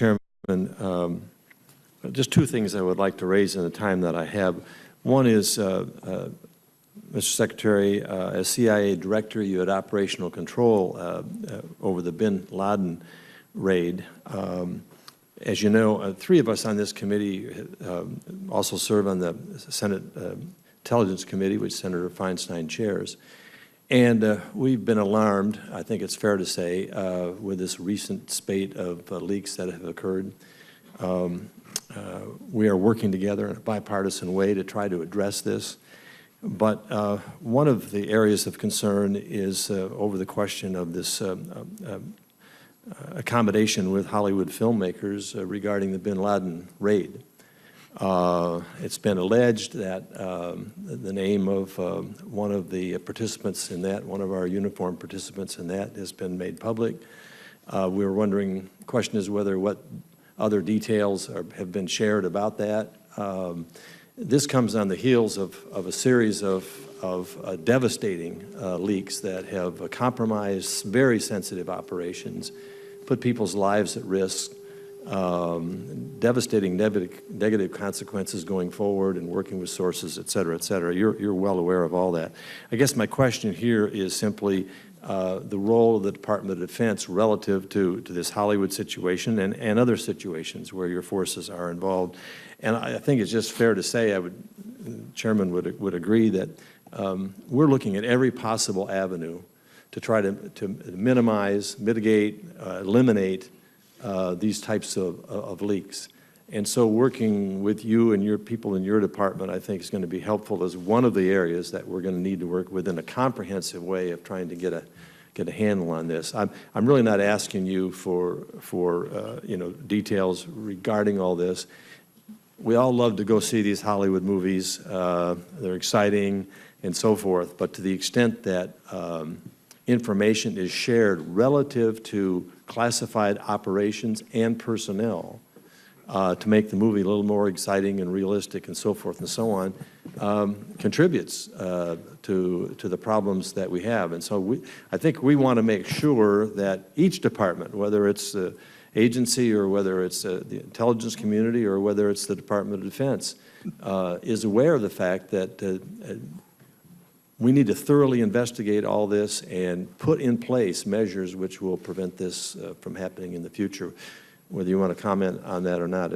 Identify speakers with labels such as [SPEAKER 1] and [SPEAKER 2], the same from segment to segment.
[SPEAKER 1] Chairman, just two things I would like to raise in the time that I have. One is, Mr. Secretary, as CIA Director, you had operational control over the bin Laden raid. As you know, three of us on this committee also serve on the Senate Intelligence Committee, which Senator Feinstein chairs. And we've been alarmed, I think it's fair to say, with this recent spate of leaks that have occurred. We are working together in a bipartisan way to try to address this. But one of the areas of concern is over the question of this accommodation with Hollywood filmmakers regarding the bin Laden raid. It's been alleged that the name of one of the participants in that, one of our uniformed participants in that, has been made public. We were wondering, the question is whether what other details have been shared about that. This comes on the heels of a series of devastating leaks that have compromised very sensitive operations, put people's lives at risk, devastating negative consequences going forward and working with sources, et cetera, et cetera. You're well aware of all that. I guess my question here is simply the role of the Department of Defense relative to this Hollywood situation and other situations where your forces are involved. And I think it's just fair to say, the Chairman would agree that we're looking at every possible avenue to try to minimize, mitigate, eliminate these types of leaks. And so working with you and your people in your department, I think, is going to be helpful as one of the areas that we're going to need to work with in a comprehensive way of trying to get a handle on this. I'm really not asking you for details regarding all this. We all love to go see these Hollywood movies. They're exciting and so forth. But to the extent that information is shared relative to classified operations and personnel to make the movie a little more exciting and realistic and so forth and so on, contributes to the problems that we have. And so I think we want to make sure that each department, whether it's the agency or whether it's the intelligence community or whether it's the Department of Defense, is aware of the fact that we need to thoroughly investigate all this and put in place measures which will prevent this from happening in the future. Whether you want to comment on that or not,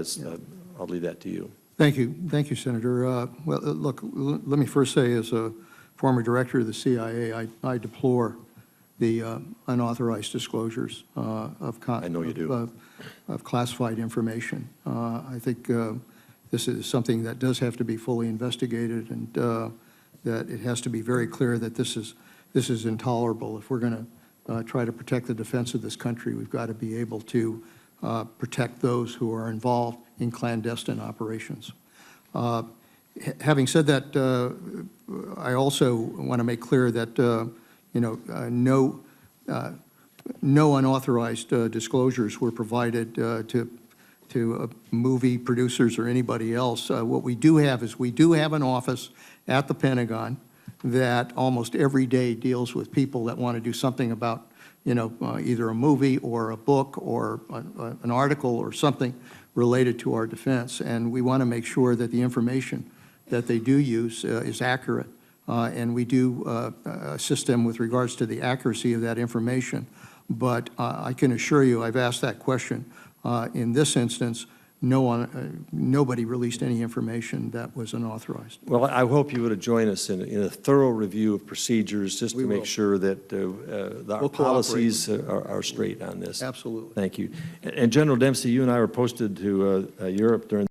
[SPEAKER 1] I'll leave that to you.
[SPEAKER 2] Thank you, Senator. Well, look, let me first say, as a former director of the CIA, I deplore the unauthorized disclosures of classified information. I think this is something that does have to be fully investigated, and that it has to be very clear that this is intolerable. If we're going to try to protect the defense of this country, we've got to be able to protect those who are involved in clandestine operations. Having said that, I also want to make clear that no unauthorized disclosures were provided to movie producers or anybody else. What we do have is we do have an office at the Pentagon that almost every day deals with people that want to do something about either a movie or a book or an article or something related to our defense. And we want to make sure that the information that they do use is accurate. And we do assist them with regards to the accuracy of that information. But I can assure you, I've asked that question. In this instance, nobody released any information that was unauthorized.
[SPEAKER 1] Well, I hope you would join us in a thorough review of procedures just to make sure that our policies are straight on this.
[SPEAKER 2] Absolutely.
[SPEAKER 1] Thank you. And General Dempsey, you and I were posted to Europe during